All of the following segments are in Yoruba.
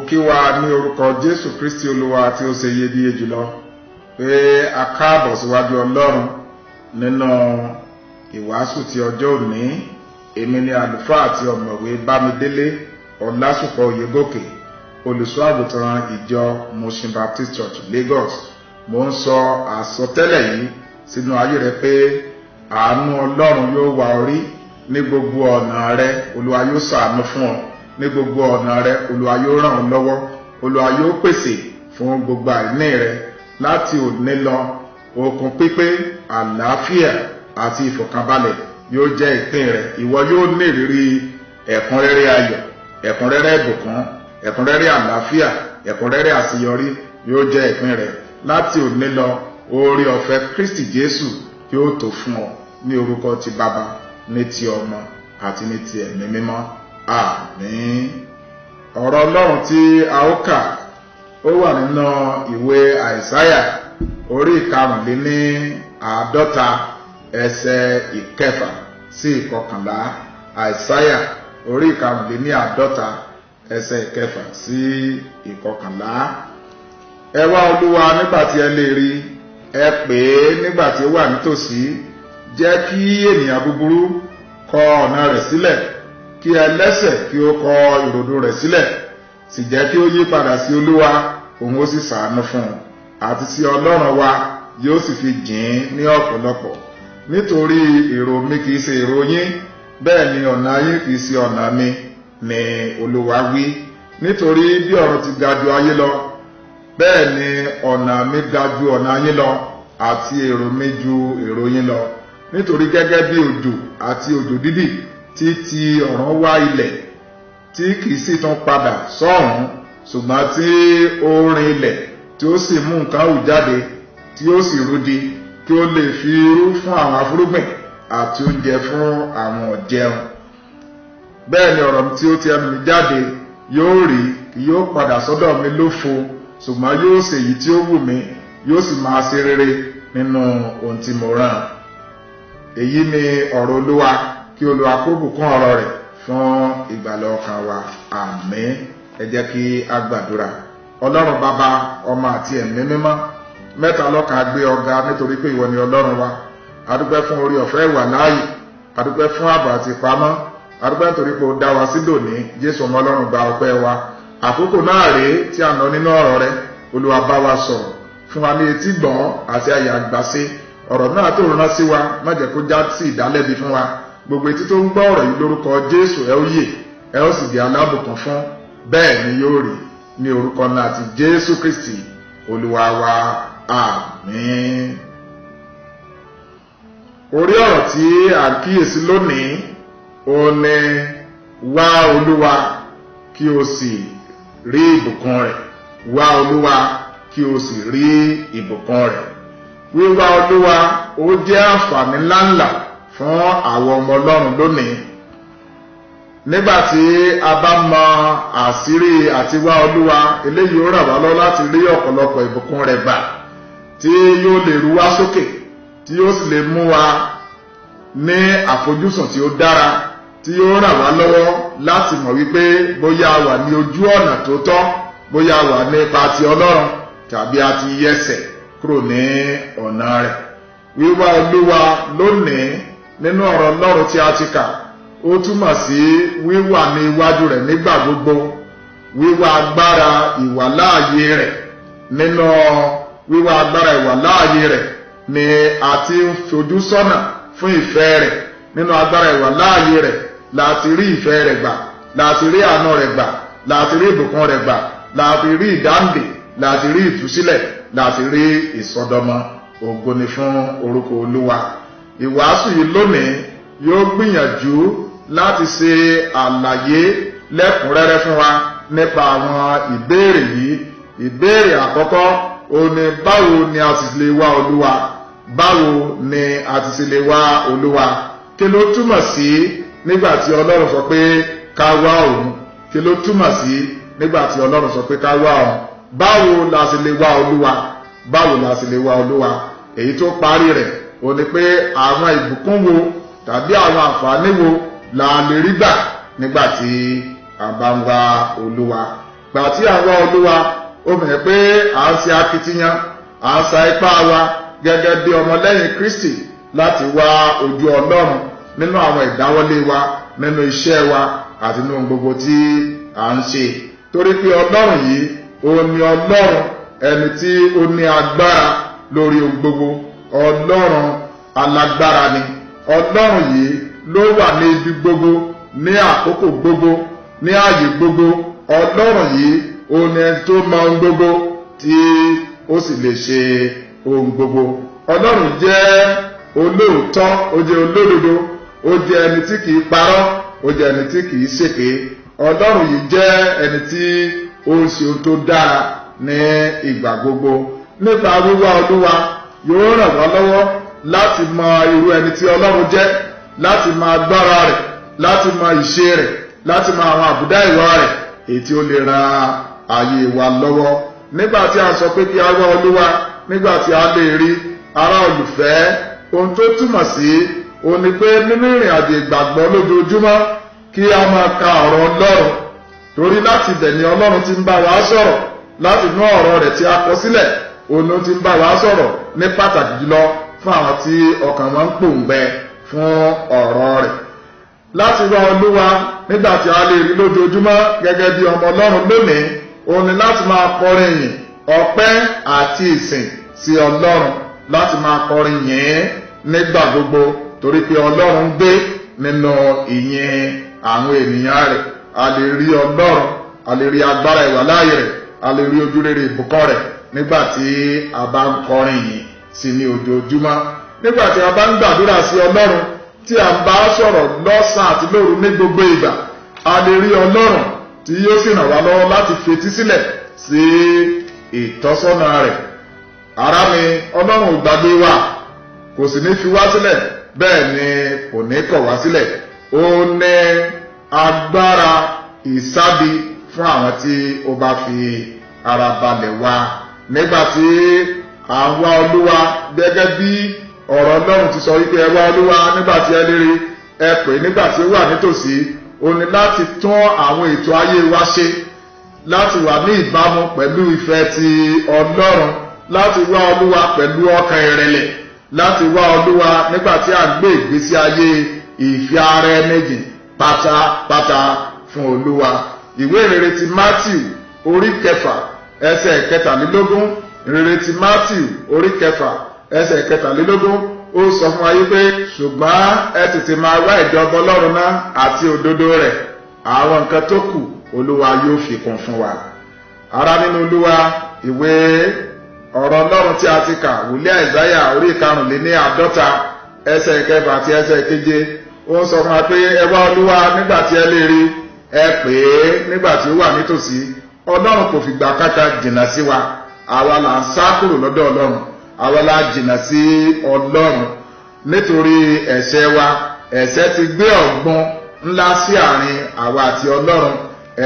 kí wa ní orúkọ Jésù Kristi Olúwa tí ó ṣe iyebíye jùlọ pé a káàbọ̀ síwájú Ọlọ́run nínú ìwàásù ti ọjọ́ òní. Èmi ni àlùfáà àti ọ̀mọ̀wé Bámidélé Ọlásùpọ̀ Oyègòkè, olùṣọ́ àgùntàn ìjọ Mushin Baptist Church Lagos. Mo ń sọ àsọtẹ́lẹ̀ yìí sínú ayé rẹ pé àánú Ọlọ́run yóò wá ọ rí ní gbogbo ọ̀nà rẹ. Olúwa yóò ṣàánú fún ọ ní gbogbo ọ̀nà rẹ. Olúwa yóò ràn ọ́ lọ́wọ́. Olúwa yóò pèsè fún gbogbo àìní rẹ. Láti òní lọ, okun pípé, àlàáfíà àti ìfọ̀kànbalẹ̀ yóò jẹ́ ìpín rẹ. Ìwọ yóò ní ìrírí ẹ̀kúnrẹ́rẹ́ ayọ̀, ẹ̀kúnrẹ́rẹ́ ìbùkún, ẹ̀kúnrẹ́rẹ́ àlàáfíà, ẹ̀kúnrẹ́rẹ́ àṣeyọrí yóò jẹ́ ìpín rẹ. Láti òní lọ, oore ọ̀fẹ́ Kristi Jésù yóò tó fún ọ ní orúkọ ti Baba, ní ti Ọmọ àti ní ti Ẹ̀mí Mímọ́. Àmín. Ọ̀rọ̀ Ọlọ́run tí a ó kà ó wà nínú ìwé Àìsáyà orí 45 ẹsẹ̀ 6 sí 11. Àìsáyà orí 45 ẹsẹ̀ 6 sí 11. Ẹ wá Olúwa nígbà tí ẹ lè rí, ẹ pè é nígbà tí ó wà nítòsí. Jẹ́ kí ènìyàn búburú kọ ọ̀nà rẹ̀ sílẹ̀, kí ẹlẹ́ṣẹ̀ kí ó kọ ìrònú rẹ̀ sílẹ̀. Sì jẹ́ kí ó yí padà sí Olúwa, òun ó sì ṣàánú fún un, àti sí Ọlọ́run wa yóò sì fi jìn ní ọ̀pọ̀lọpọ̀. Nítorí èrò mi kìí ṣe èrò yín, bẹ́ẹ̀ ni ọ̀nà yín kìí ṣe ọ̀nà mi, ni Olúwa wí. Nítorí bí ọ̀run ti ga ju ayé lọ, bẹ́ẹ̀ ni ọ̀nà mi ga ju ọ̀nà yín lọ, àti èrò mi ju èrò yín lọ. Nítorí gẹ́gẹ́ bí òjò àti òjò dídì tí ti ọ̀run wá ilẹ̀, tí kìí sì tún padà sọ́run, ṣùgbọ́n tí ó rin ilẹ̀ tí ó sì mú nǹkan hù jáde, tí ó sì rúdi, kí ó lè fi irú fún àwọn afúrúgbìn àti oúnjẹ fún àwọn ọ̀jẹun. Bẹ́ẹ̀ ni ọ̀rọ̀ tí ó ti ẹnu mi jáde yóò rí, kì yóò padà sọ́dọ̀ mi lófo, ṣùgbọ́n yóò ṣe èyí tí ó wù mí, yóò sì máa ṣe rere nínú ohun tí mo rán. Èyí ni ọ̀rọ̀ Olúwa. Kí Olúwa kó bùkún ọ̀rọ̀ rẹ̀ fún ìgbàlà ọkàn wa. Àmín. Ẹ jẹ́ kí a gbàdúrà. Ọlọ́run Baba, Ọmọ àti Ẹ̀mí Mímọ́, mẹ́ta lọ́kan gbé ọ̀gá nítorí pé ìwọ ni Ọlọ́run wa. A dúpẹ́ fún orí ọ̀fẹ́ ìwà láàyè. A dúpẹ́ fún ààbò àti ìpamọ́. A dúpẹ́ nítorí pé ó dá wa sí dòní. Jésù ọmọ Ọlọ́run, gba ọpẹ́ wa. Àkókò náà rèé tí a nọ nínú ọ̀rọ̀ rẹ. Olúwa bá wa sọ̀rọ̀. Fún wa ní etí gbọ́n àti àyà àgbàṣe. Ọ̀rọ̀ náà tó rán sí wa, má jẹ́ kó já sí ìdálẹ́bi fún wa. Gbogbo etí tó ń gbọ́ ọ̀rọ̀ yìí lórúkọ Jésù, ẹ ó yè, ẹ ó sì di alábùkún fún. Bẹ́ẹ̀ ni yóò rí ní orúkọ náà ti Jésù Kristi Olúwa wa. Àmín. Orí ọ̀rọ̀ tí a kíyèsí lónìí ó ní wá Olúwa kí o sì rí ìbùkún rẹ̀. Wá Olúwa kí o sì rí ìbùkún rẹ̀. Wíwá Olúwa ó jẹ́ àǹfààní ńláńlá fún àwọn ọmọ Ọlọ́run lónìí. Nígbàtí a bá mọ àṣírí àti wá Olúwa, eléyìí ó ràn wá lọ́wọ́ láti rí ọ̀pọ̀lọpọ̀ ìbùkún rẹ̀ gbà, tí yóò lè ru wá sókè, tí yóò sì lè mú wa ní àfojúsùn tí ó dára, tí yóò ràn wá lọ́wọ́ láti mọ̀ wípé bóyá a wà ní ojú ọ̀nà tó tọ́, bóyá a wà ní ipa ti Ọlọ́run, tàbí a ti yẹsẹ̀ kúrò ní ọ̀nà rẹ̀. Wíwá Olúwa lónìí nínú ọ̀rọ̀ Ọlọ́run tí a ti kà, ó túmọ̀ sí wíwà ní iwájú rẹ̀ nígbà gbogbo. Wíwá agbára ìwàláàyè rẹ̀. Nínú wíwá agbára ìwàláàyè rẹ̀ ni a ti ń fojú sọ́nà fún ìfẹ́ rẹ̀. Nínú agbára ìwàláàyè rẹ̀ láti rí ìfẹ́ rẹ̀ gbà, láti rí àánú rẹ̀ gbà, láti rí ìbùkún rẹ̀ gbà, láti rí ìdáǹdè, láti rí ìtúsílẹ̀, láti rí ìsọdọmọ. Ògo ni fún orúkọ Olúwa. Ìwàásù yìí lónìí yóò gbìyànjú láti ṣe àlàyé lẹ́kùnrẹ́rẹ́ fún wa nípa àwọn ìbéèrè yìí. Ìbéèrè àkọ́kọ́ ó ní báwo ni a ti lè wá Olúwa? Báwo ni a ti sì lè wá Olúwa? Kí ló túmọ̀ sí nígbà tí Ọlọ́run sọ pé ká wá òun? Kí ló túmọ̀ sí nígbà tí Ọlọ́run sọ pé ká wá òun? Báwo la sì lè wá Olúwa? Báwo la sì lè wá Olúwa? Èyí tó parí rẹ̀ ó ní pé àwọn ìbùkún wo tàbí àwọn àǹfààní wo la lè rí gbà nígbà tí a bá ń wá Olúwa. gbà tí à ń wá Olúwa ó mọ̀ pé à ń ṣe akitiyan à ń sa ipá wa gẹ́gẹ́ bí ọmọlẹ́yìn Kristi láti wá ojú Ọlọ́run nínú àwọn ìdáwọ́lé wa nínú iṣẹ́ wa àti nínú gbogbo tí à ń ṣe, torí pé Ọlọ́run yìí ó ní Ọlọ́run ẹni tí ó ní agbára lórí ohun gbogbo. Ọlọ́run alágbára ni. Ọlọ́run yìí ló wà ní ibi gbogbo ní àkókò gbogbo ní ààyè gbogbo. Ọlọ́run yìí ó ní ẹni tó mọ ohun gbogbo tí ó sì lè ṣe ohun gbogbo. Ọlọ́run jẹ́ olóòótọ́, ó jẹ́ olódodo, ó jẹ́ ẹni tí kìí parọ́, ó jẹ́ ẹni tí kìí ṣèké. Ọlọ́run yìí jẹ́ ẹni tí ó ń ṣe ohun tó dára ní ìgbà gbogbo. Nípa wíwá Olúwa yóò ràn wá lọ́wọ́ láti mọ irú ẹni tí Ọlọ́run jẹ́, láti mọ agbára rẹ̀, láti mọ ìṣe rẹ̀, láti mọ àwọn àbùdá ìwà rẹ̀ èyí tí ó lè ran ayé wa lọ́wọ́. Nígbà tí a sọ pé kí a wá Olúwa, nígbà tí a lè rí ará olùfẹ́, ohun tó túmọ̀ sí ó ní pé nínú ìrìn àjò ìgbàgbọ́ lójoojúmọ́ kí a máa ka ọ̀rọ̀ Ọlọ́run, torí láti ibẹ̀ ni Ọlọ́run ti ń bá wa sọ̀rọ̀. Láti inú ọ̀rọ̀ rẹ̀ tí a kọ sílẹ̀ òun ti ń bá wa sọ̀rọ̀ ní pàtàkì jùlọ fún àwọn tí ọkàn wọn ń pòǹgbẹ fún ọ̀rọ̀ rẹ̀. Láti wá Olúwa nígbà tí a lè rí lójoojúmọ́ gẹ́gẹ́ bí ọmọ Ọlọ́run lónìí, òun ni láti máa kọrin ìyìn, ọpẹ́ àti ìsìn sí Ọlọ́run, láti máa kọrin yìn nígbà gbogbo, torí pé Ọlọ́run ń gbé nínú ìyìn àwọn ènìyàn rẹ̀. A lè rí Ọlọ́run, a lè rí agbára ìwàláàyè rẹ̀, a lè rí ojúrere ìbùkún rẹ̀ nígbà tí a bá ń kọrin yìn sí ní ojoojúmọ́. Nígbà tí a bá ń gbàdúrà sí Ọlọ́run, tí a ń bá sọ̀rọ̀ lọ́sàn àti lóru ní gbogbo ìgbà, a lè rí Ọlọ́run tí yóò sì ràn wá lọ́wọ́ láti fetí sílẹ̀ sí ìtọ́sọ́nà rẹ̀. Ará mi, Ọlọ́run ò gbàgbé wa, kò sì ní fi wá sílẹ̀, bẹ́ẹ̀ ni kò ní kọ̀ wá sílẹ̀. Ó ní agbára ìsádi fún àwọn tí ó bá fi ara balẹ̀ wá. Nígbà tí à ń wá Olúwa gẹ́gẹ́ bí ọ̀rọ̀ Ọlọ́run ti sọ wípé ẹ wá Olúwa nígbà tí ẹ lè rí, ẹ pè nígbà tí ó wà nítòsí. Ó ní láti tún àwọn ètò ayé wa ṣe, láti wà ní ìbámu pẹ̀lú ìfẹ́ ti Ọlọ́run, láti wá Olúwa pẹ̀lú ọkàn ìrẹ̀lẹ̀, láti wá Olúwa nígbà tí à ń gbé ìgbésí ayé ìfẹ́ ara ẹni jìn pátápátá fún Olúwa. Ìwé ìrere ti Mátíù orí 6 ẹsẹ̀ 23, ìrere ti Mátíù orí 6 ẹsẹ̀ 23, ó sọ fún wa pé ṣùgbọ́n ẹ tètè máa wá ìjọba Ọlọ́run náà àti òdodo rẹ̀, àwọn nǹkan tó kù Olúwa yóò fi kún fún wa. Ará nínú Olúwa, ìwé ọ̀rọ̀ Ọlọ́run tí a ti kà, wòlíì Àìsáyà orí 45 ẹsẹ̀ 7 àti ẹsẹ̀ 7, ó ń sọ fún wa pé ẹ wá Olúwa nígbà tí ẹ lè rí, ẹ pè é nígbà tí ó wà nítòsí. Ọlọ́run kò fìgbà kankan jìnnà sí wa. Àwa là ń sá kúrò lọ́dọ̀ Ọlọ́run, àwa la jìnnà sí Ọlọ́run nítorí ẹ̀ṣẹ̀ wa. Ẹ̀ṣẹ̀ ti gbé ọ̀gbun ńlá sí àárín àwa àti Ọlọ́run.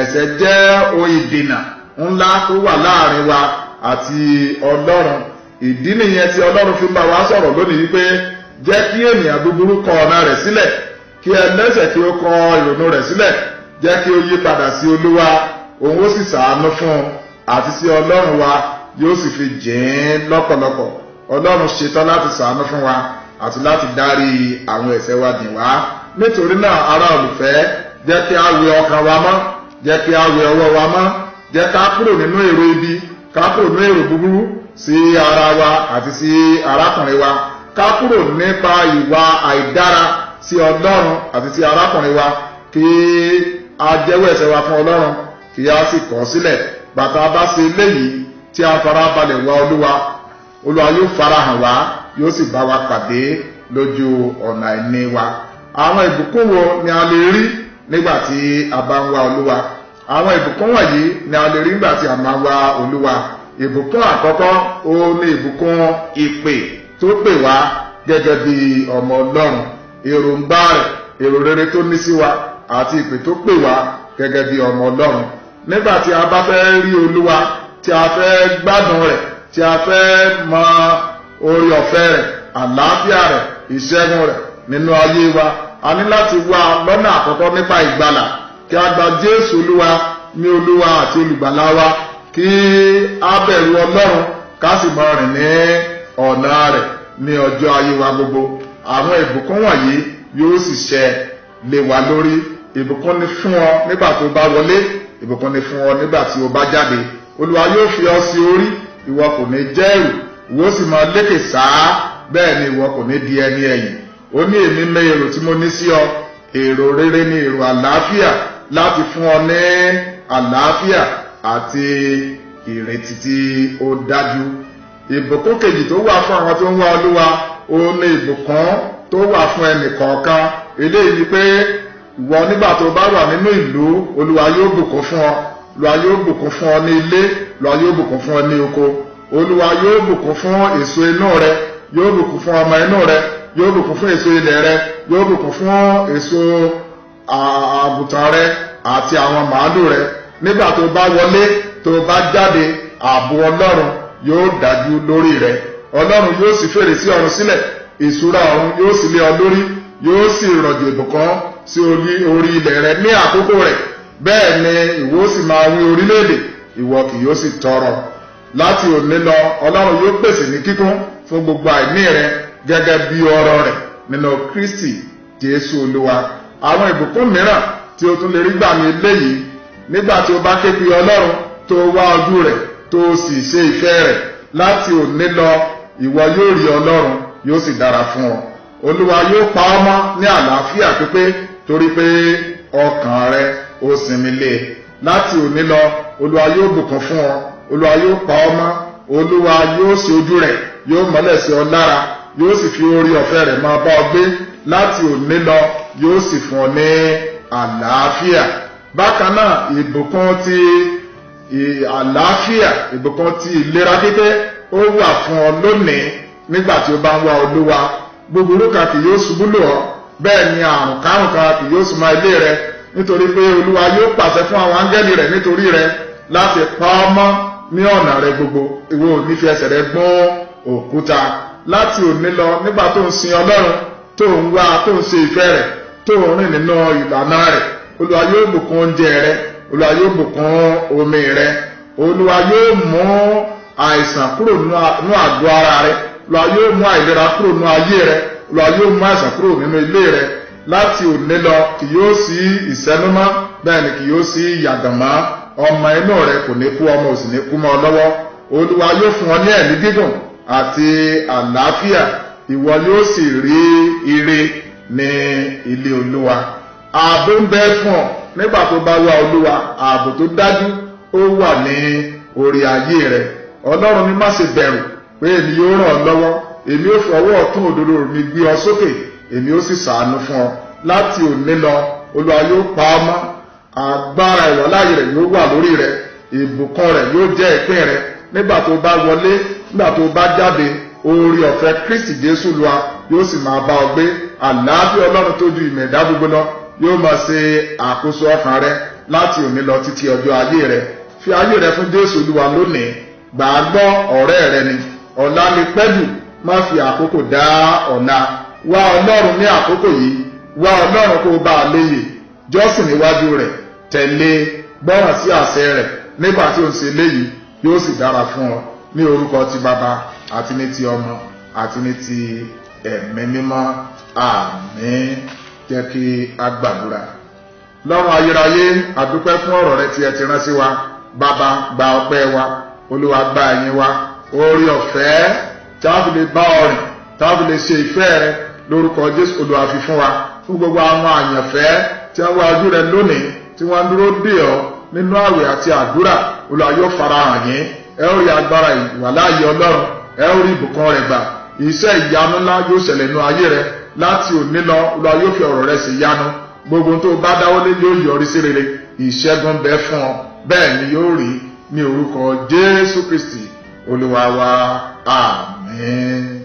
Ẹ̀ṣẹ̀ jẹ́ ohun ìdènà ńlá tó wà láàrin wa àti Ọlọ́run. Ìdí nìyẹn tí Ọlọ́run fi bá wa sọ̀rọ̀ lónìí wípé jẹ́ kí ènìyàn búburú kọ ọ̀nà rẹ̀ sílẹ̀, kí ẹlẹ́ṣẹ̀ kí ó kọ ìrònú rẹ̀ sílẹ̀, jẹ́ kí ó yí padà sí Olúwa, òun ó sì ṣàánú fún un, àti sí Ọlọ́run wa yóò sì fi jìn lọ́pọ̀lọpọ̀. Ọlọ́run ṣetán láti ṣàánú fún wa àti láti dárí àwọn ẹ̀ṣẹ̀ wa jìn wá. Nítorí náà ará olùfẹ́, jẹ́ kí a wẹ ọkàn wa mọ́, jẹ́ kí a wẹ ọwọ́ wa mọ́, jẹ́ ká kúrò nínú èrò ibi, ká kúrò nínú èrò búburú sí ara wa àti sí arákùnrin wa, ká kúrò nípa ìwà àìdára sí Ọlọ́run àti sí arákùnrin wa, kí a jẹ́wọ́ ẹ̀ṣẹ̀ wa fún Ọlọ́run, kí a sì kọ̀ sílẹ̀. Bàtà bá ṣe eléyìí tí a fara balẹ̀ wá Olúwa, Olúwa yóò farahàn wá, yóò sì bá wa pàdé lójú ọ̀nà ìní wa. Àwọn ìbùkún wo ni a lè rí nígbà tí a bá ń wá Olúwa? Àwọn ìbùkún wọ̀nyí ni a lè rí nígbà tí a máa ń wá Olúwa. Ìbùkún àkọ́kọ́ ó ní ìbùkún ìpè tó pè wá gẹ́gẹ́ bí ọmọ Ọlọ́run. Èròǹgbà rẹ̀, èrò rere tó ní sí wa àti ìpè tó pè wá gẹ́gẹ́ bí ọmọ Ọlọ́run. Nígbà tí a bá fẹ́ rí Olúwa, tí a fẹ́ gbádùn rẹ̀, tí a fẹ́ mọ orí ọ̀fẹ́ rẹ̀, àlàáfíà rẹ̀, ìṣẹ́gun rẹ̀ nínú ayé wa, a ní láti wá lọ́nà àkọ́kọ́ nípa ìgbàlà, kí a gba Jésù Olúwa ní Olúwa àti olùgbàlà wa, kí a bẹ̀rù Ọlọ́run ká sì máa rìn ní ọ̀nà rẹ̀ ní ọjọ́ ayé wa gbogbo. Àwọn ìbùkún wọ̀nyí yóò sì ṣẹ lé wa lórí. Ìbùkún ni fún ọ nígbà tó bá wọlé, ìbùkún ni fún ọ nígbà tí o bá jáde. Olúwa yóò fi ọ sí orí, ìwọ kò ní jẹ́ ẹ̀rù, ìwọ sì máa lékè sáá, bẹ́ẹ̀ ni ìwọ kò ní di ẹni ẹ̀yìn. Ó ní èmi mọ èrò tí mo ní sí ọ, èrò rere ni èrò àlàáfíà, láti fún ọ ní àlàáfíà àti ìrètí tí ó dájú. Ìbùkún kejì tó wà fún àwọn tó ń wá Olúwa, ó ní ìbùkún tó wà fún ẹnì kọ̀ọ̀kan. Eléyìí ni pé ìwọ nígbà tó bá wà nínú ìlú, Olúwa yóò bùkún fún ọ. Olúwa yóò bùkún fún ọ ní ilé, Olúwa yóò bùkún fún ọ ní oko. Olúwa yóò bùkún fún èso inú rẹ, yóò bùkún fún ọmọ inú rẹ, yóò bùkún fún èso ilẹ̀ rẹ, yóò bùkún fún èso àgùntàn rẹ àti àwọn màálù rẹ. Nígbà tó bá wọlé, tó bá jáde, ààbò Ọlọ́run yóò dájú lórí rẹ. Ọlọ́run yóò sì fèrèsé ọ̀run sílẹ̀, ìṣúra ọ̀run yóò sì lé ọ lórí, yóò sì rọ̀jò ìbùkún sí orí ilẹ̀ rẹ ní àkókò rẹ̀. Bẹ́ẹ̀ ni ìwọ sì máa wí orílẹ̀-èdè, ìwọ kì yóò sì tọrọ. Láti òní lọ, Ọlọ́run yóò pèsè ní kíkún fún gbogbo àìní rẹ gẹ́gẹ́ bí ọrọ̀ rẹ̀ nínú Kristi Jésù Olúwa. Àwọn ìbùkún mìíràn tí o tún lè rí gbà ní eléyìí: nígbà tí o bá ké pe Ọlọ́run, tó wá ojú rẹ̀, tó sì ṣe ìfẹ́ rẹ̀, láti òní lọ ìwọ yóò rí Ọlọ́run, yóò sì dára fún ọ. Olúwa yóò pa ọ́ mọ́ ní àlàáfíà pípé, torí pé ọkàn rẹ ó sinmi lé e. Láti òní lọ Olúwa yóò bùkún fún ọ, Olúwa yóò pa ọ́ mọ́, Olúwa yóò ṣe ojú rẹ̀, yóò mọ́lẹ̀ sí ọ lára, yóò sì fi orí ọ̀fẹ́ rẹ̀ máa bá ọ gbé. Láti òní lọ yóò sì fún ọ ní àlàáfíà. Bákan náà, ìbùkún ti àlàáfíà, ìbùkún ti ìlera pípé ó wà fún ọ lónìí nígbà tí o bá ń wá Olúwa. Búburú kan kì yóò ṣubú lù ọ́, bẹ́ẹ̀ ni àrùn kárùn kan kì yóò súnmọ́ ilé rẹ, nítorí pé Olúwa yóò pàṣẹ fún àwọn áńgẹ́lì rẹ̀ nítorí rẹ láti pa ọ́ mọ́ ní ọ̀nà rẹ gbogbo. Ìwọ ò ní fi ẹsẹ̀ rẹ gbọ́n òkúta. Láti òní lọ, nígbà tó ń sin Ọlọ́run, tó ń wá, tó ń ṣe ìfẹ́ rẹ̀, tó ń rìn nínú ìlànà rẹ̀, Olúwa yóò bùkún oúnjẹ rẹ, Olúwa yóò bùkún omi rẹ, Olúwa yóò mú àìsàn kúrò nínú àgọ́ ara rẹ, Olúwa yóò mú àìlera kúrò nínú ayé rẹ, Olúwa yóò mú àìsàn kúrò nínú ilé rẹ. Láti òní lọ kì yóò sí ìsẹ́numọ́, bẹ́ẹ̀ ni kì yóò sí ìyàgàn mọ́. Ọmọ inú rẹ kò ní kú, ọmọ ò sì ní kú mọ́ ọ lọ́wọ́. Olúwa yóò fún ọ ní ẹ̀mí gígùn àti àlàáfíà, ìwọ yóò sì rí ire ní ilé Olúwa. Ààbò ń bẹ fún ọ nígbà tó bá wá Olúwa, ààbò tó dájú ó wà ní orí ayé rẹ. Ọlọ́run ní má ṣe bẹ̀rù pé èmi yóò ràn ọ́ lọ́wọ́, èmi ó fọwọ́ ọ̀tún òdodo mi gbé ọ sókè, èmi ó sì ṣàánú fún ọ. Láti òní lọ Olúwa yóò pa ọ́ mọ́, agbára ìwàláyé rẹ̀ yóò wà lórí rẹ̀, ìbùkún rẹ̀ yóò jẹ́ ìpín rẹ̀ nígbà tó bá wọlé, nígbà tó bá jáde. Oore ọ̀fẹ́ Kristi Jésù Olúwa yóò sì máa bá ọ gbé. Àlàáfíà Ọlọ́run tó ju ìmọ̀ ẹ̀dá gbogbo lọ yóò máa ṣe àkóso ọkàn rẹ láti òní lọ títí ọjọ́ ayé rẹ. Fi ayé rẹ fún Jésù Olúwa lónìí. Gbà á gbọ́, ọ̀rẹ́ rẹ ni. Ọ̀la ni pẹ́jù, má fi àkókò dá ọ̀la. Wá Ọlọ́run ní àkókò yìí, wá Ọlọ́run kó bá a léyè, jọ́sìn níwájú rẹ̀, tẹ̀lé, gbọ́ràn sí àṣẹ rẹ̀. Nígbà tí ó ń ṣe léyìí, yóò sì dára fún ọ. Ní orúkọ ti Baba àti ní ti Ọmọ àti ní ti Ẹ̀mí Mímọ́. Àmín. Jẹ́ kí a gbàdúrà. Lọ́run ayérayé, a dúpẹ́ fún ọ̀rọ̀ rẹ tí ẹ ti rán sí wa. Baba, gba ọpẹ́ wa, Olúwa gba ẹ̀yìn wa. Oore ọ̀fẹ́ tí a fi lè bá ọ rìn, tí a fi lè ṣe ìfẹ́ rẹ, lórúkọ Jésù Olúwa fi fún wa. Fún gbogbo àwọn àyànfẹ́ tí wọ́n wá ojú rẹ lónìí, tí wọ́n dúró dè ọ́ nínú àwẹ̀ àti àdúrà, Olúwa yóò farahàn yín. Ẹ ó rí agbára ìwàláyé Ọlọ́run, ẹ ó rí ìbùkún rẹ̀ gbà. Iṣẹ́ ìyanu ńlá yóò ṣẹlẹ̀ nínú ayé rẹ. Láti òní lọ Olúwa yóò fi ọ̀rọ̀ rẹ ṣe ìyanu. Gbogbo tó bá dáwọ́lé yóò yọrí sí rere. Ìṣẹ́gun bẹ fún ọ, bẹ́ẹ̀ ni yóò rí ní orúkọ Jésù Kristi Olúwa wa. Àmín.